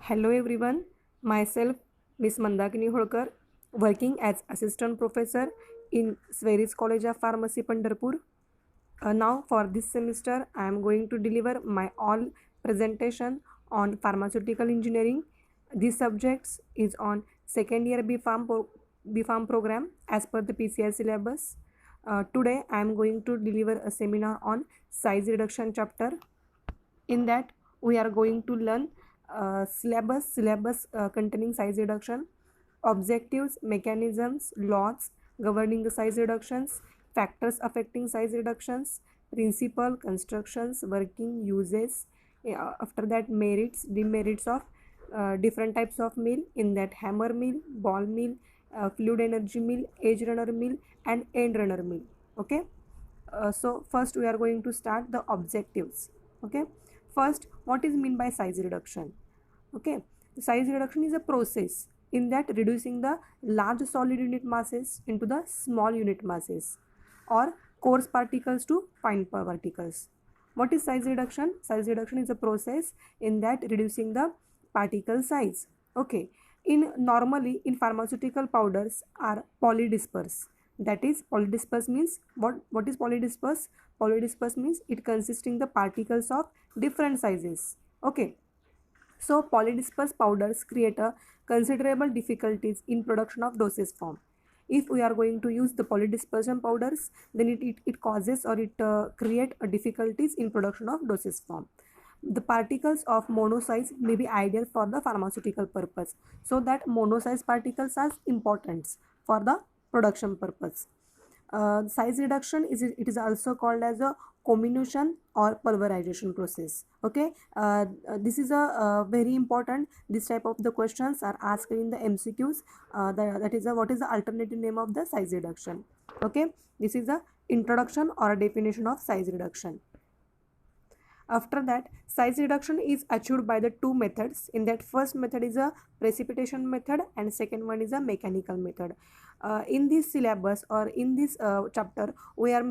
Hello everyone, myself Miss Mandakini Holkar, working as assistant professor in Sveris College of Pharmacy Pandharpur. Now for this semester I am going to deliver my all presentation on pharmaceutical engineering. These subjects is on second year B Pharm program as per the PCI syllabus. Today I am going to deliver a seminar on size reduction chapter. In that we are going to learn syllabus containing size reduction, objectives, mechanisms, laws governing the size reductions, factors affecting size reductions, principle, constructions, working, uses. After that, merits, demerits of different types of meal. In that, hammer meal, ball meal, fluid energy meal, edge runner meal, and end runner meal. Okay. So first we are going to start the objectives. Okay, first, what is mean by size reduction? Okay, size reduction is a process in that reducing the large solid unit masses into the small unit masses or coarse particles to fine particles. What is size reduction? Size reduction is a process in that reducing the particle size. Okay, in normally in pharmaceutical powders are polydisperse. That is, polydisperse means what is polydisperse? Polydisperse means it consisting the particles of different sizes. Okay, so polydisperse powders create a considerable difficulties in production of dosage form. If we are going to use the polydispersion powders, then it causes or it create a difficulties in production of dosage form. The particles of monosize may be ideal for the pharmaceutical purpose. So that monosize particles are important for the production purpose. Size reduction is also called as a comminution or pulverization process. Okay, this is a very important. This type of the questions are asked in the MCQs. That is what is the alternative name of the size reduction? Okay, this is a introduction or a definition of size reduction. After that, size reduction is achieved by the two methods. In that, first method is a precipitation method and second one is a mechanical method. In this syllabus or in this chapter, we are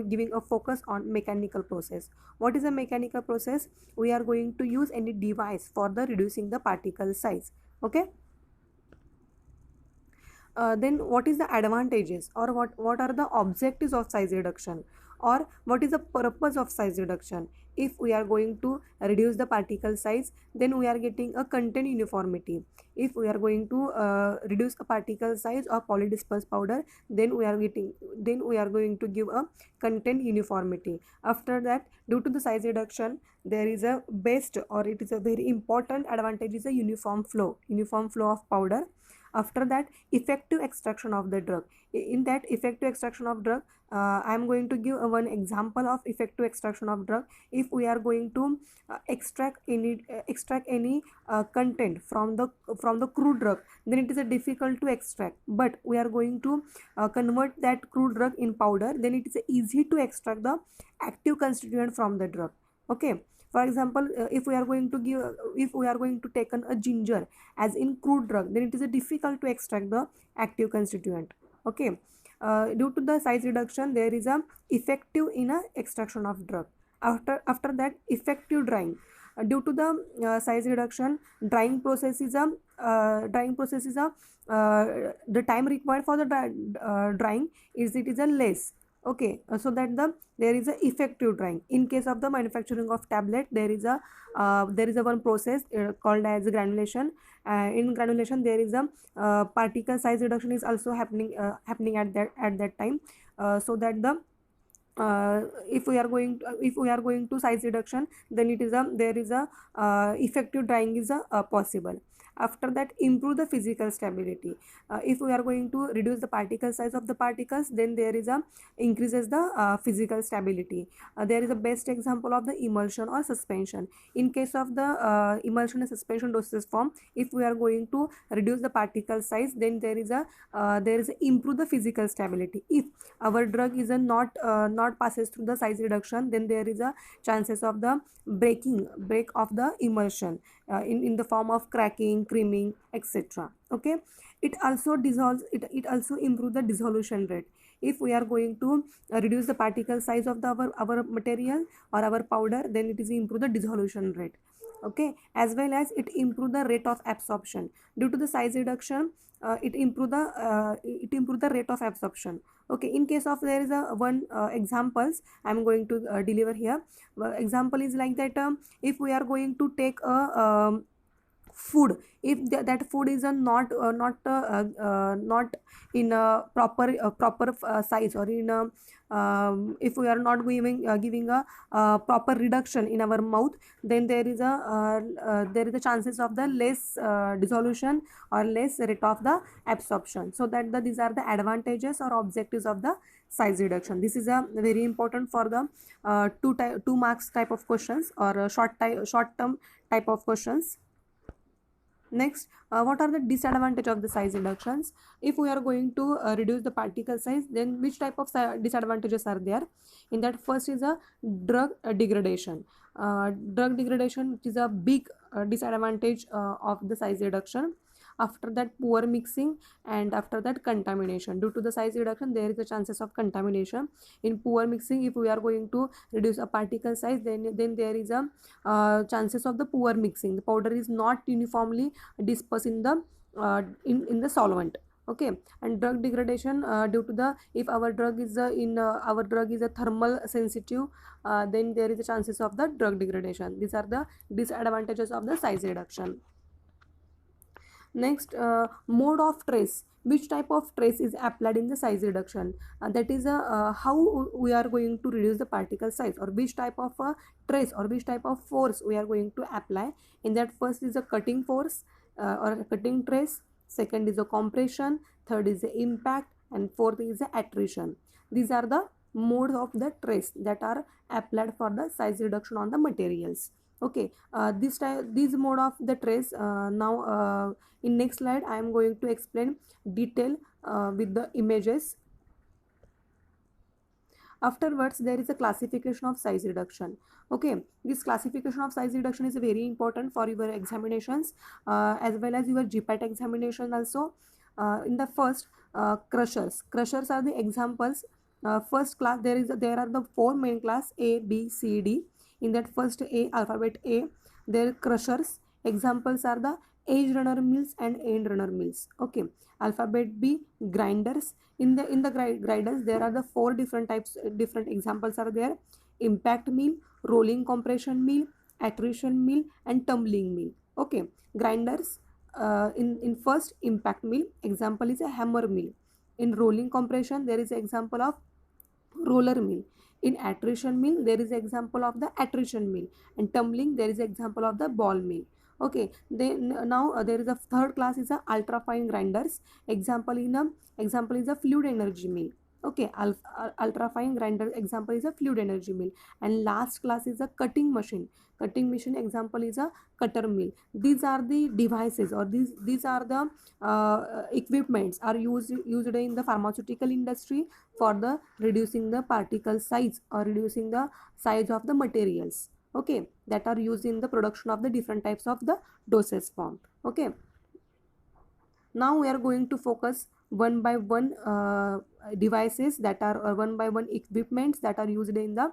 giving a focus on mechanical process. What is a mechanical process? We are going to use any device for the reducing the particle size. Okay. Then what is the advantages or what are the objectives of size reduction, or what is the purpose of size reduction? If we are going to reduce the particle size, then we are getting a content uniformity. If we are going to reduce a particle size of polydisperse powder, then we are going to give a content uniformity. After that, due to the size reduction, there is a best or it is a very important advantage is a uniform flow of powder. After that, effective extraction of the drug. In that effective extraction of drug, I am going to give one example of effective extraction of drug. If we are going to extract any content from the crude drug, then it is a difficult to extract. But we are going to convert that crude drug in powder, then it is easy to extract the active constituent from the drug. Okay, for example, if we are going to take a ginger as in crude drug, then it is difficult to extract the active constituent. Okay, due to the size reduction, there is a effective in a extraction of drug. After that, effective drying. Due to the size reduction, drying process is a the time required for the drying is a less. Okay, so that there is a effective drying. In case of the manufacturing of tablet, there is a one process called as granulation. In granulation, there is a particle size reduction is also happening at that time, so that the if we are going to size reduction, then there is a effective drying is possible. After that, improve the physical stability. If we are going to reduce the particle size of the particles, then there is a increases the physical stability. There is a best example of the emulsion or suspension. In case of the emulsion and suspension dosage form, if we are going to reduce the particle size, then there is a improve the physical stability. If our drug is not passes through the size reduction, then there is a chances of the break of the emulsion in the form of cracking, creaming, etc. Okay, it also dissolves it also improves the dissolution rate. If we are going to reduce the particle size of our material or our powder, then it is improve the dissolution rate. Okay, as well as it improve the rate of absorption. Due to the size reduction, it improve the rate of absorption. Okay, in case of there is a one examples I'm going to deliver here. Example is like that, if we are going to take a food, if that food is not in a proper size, or in a if we are not giving a proper reduction in our mouth, then there is a chances of the less dissolution or less rate of the absorption. So that these are the advantages or objectives of the size reduction. This is a very important for the 2 marks type of questions, or short term type of questions. Next, what are the disadvantage of the size reductions? If we are going to reduce the particle size, then which type of disadvantages are there? In that, first is a drug degradation. Drug degradation is a big disadvantage of the size reduction. After that, poor mixing, and after that, contamination. Due to the size reduction, there is a chances of contamination. In poor mixing, if we are going to reduce a particle size, then there is a chances of the poor mixing. The powder is not uniformly dispersed in the in the solvent. Okay, and drug degradation, due to the, if our drug is our drug is a thermal sensitive, then there is a chances of the drug degradation. These are the disadvantages of the size reduction. Next, mode of trace. Which type of trace is applied in the size reduction? That is how we are going to reduce the particle size, or which type of trace or which type of force we are going to apply. In that, first is a cutting force or a cutting trace. Second is a compression. Third is the impact, and fourth is the attrition. These are the modes of the trace that are applied for the size reduction on the materials. Okay, this mode of the trace, now in next slide I am going to explain detail with the images. Afterwards, there is a classification of size reduction. Okay, this classification of size reduction is very important for your examinations, as well as your GPAT examination also. In the first, crushers are the examples. First class, there are the 4 main class: A, B, C, D. In that first A, alphabet A, their crushers examples are the edge runner mills and end runner mills. Okay, alphabet B, grinders. In the grinders, there are the 4 different types, different examples are there: impact mill, rolling compression mill, attrition mill, and tumbling mill. Okay, grinders, in first impact mill, example is a hammer mill. In rolling compression, there is an example of roller mill. In attrition mill, there is example of the attrition mill, and tumbling, there is example of the ball mill. Okay, then now there is a third class is a ultra fine grinders. Example is a fluid energy mill. Okay, ultra fine grinder example is a fluid energy mill. And last class is a cutting machine. Cutting machine example is a cutter mill. These are the devices, or these are the equipments are used in the pharmaceutical industry for the reducing the particle size or reducing the size of the materials. Okay, that are used in the production of the different types of the dosage form. Okay, now we are going to focus one by one devices that are, or one by one equipments that are used in the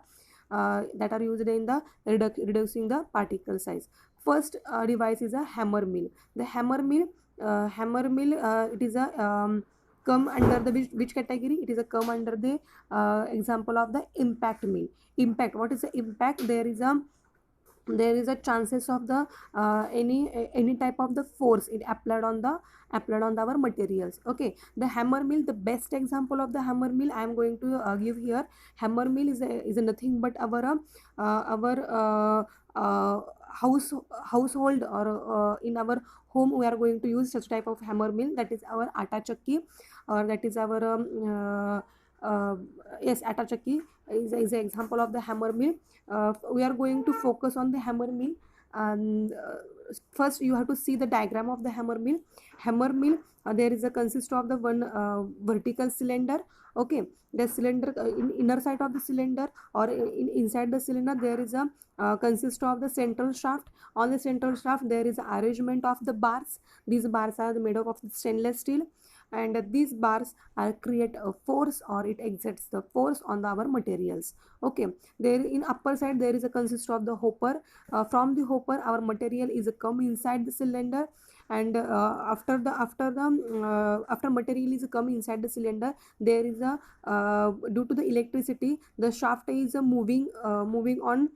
reducing the particle size. First device is a hammer mill. The hammer mill, it is a come under the which category? It is a come under the example of the impact mill. Impact, what is the impact? There is a chances of the any type of the force it applied on our materials. Okay, the hammer mill, the best example of the hammer mill I am going to give here. Hammer mill is a nothing but our household, or in our home we are going to use such type of hammer mill. That is our atta chakki, or that is our yes, atta chakki is an example of the hammer mill. We are going to focus on the hammer mill. And first you have to see the diagram of the hammer mill. Hammer mill, there is a consist of the one vertical cylinder. Okay, the cylinder, in inner side of the cylinder, or inside the cylinder, there is a consist of the central shaft. On the central shaft there is arrangement of the bars. These bars are made up of stainless steel, and these bars are create a force or it exerts the force on our materials. Okay, there in upper side there is a consist of the hopper. From the hopper our material is come inside the cylinder, and after material is come inside the cylinder, there is a due to the electricity the shaft is moving on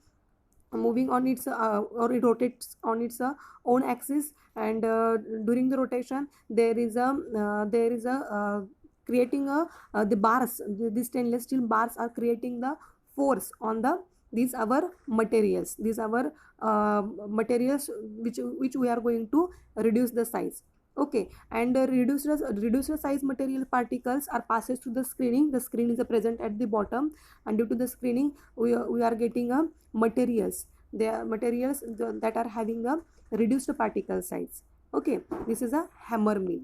its or it rotates on its own axis, and during the rotation there is a creating a the bars, the stainless steel bars are creating the force on the these our materials, these our materials which we are going to reduce the size. Okay, and reduced size material particles are passes through the screening. The screen is present at the bottom, and due to the screening we are getting a materials. They are materials that are having a reduced particle size. Okay, this is a hammer mill.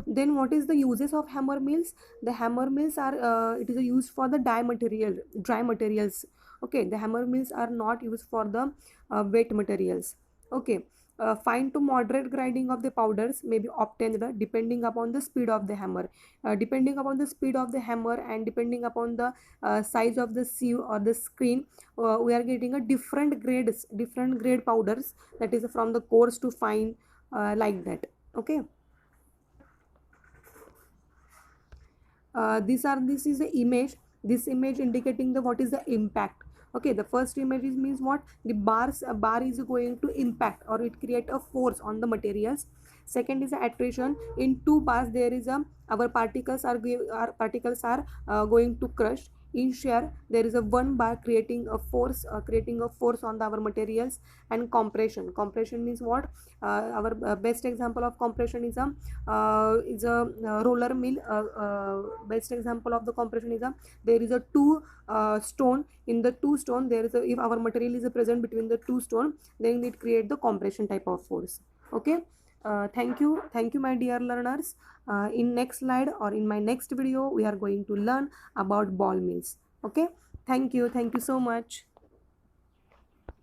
Then what is the uses of hammer mills? The hammer mills are it is used for the dry materials. Okay, the hammer mills are not used for the wet materials. Okay, fine to moderate grinding of the powders may be obtained depending upon the speed of the hammer. Depending upon the speed of the hammer and depending upon the size of the sieve or the screen, we are getting a different grade powders, that is from the coarse to fine, like that. Okay, this is the image. This image indicating the what is the impact. Okay, the first image is means what the bars a bar is going to impact or it create a force on the materials. Second is the attrition. In two bars there is a our particles are going to crush. In shear there is a one bar creating a force on our materials. And compression means what, our best example of compression is a roller mill. Best example of the compression is there is a two stone. In the two stone there is a, if our material is present between the two stone, then it create the compression type of force. Okay, thank you my dear learners. In next slide or in my next video we are going to learn about ball mills. Okay, thank you so much.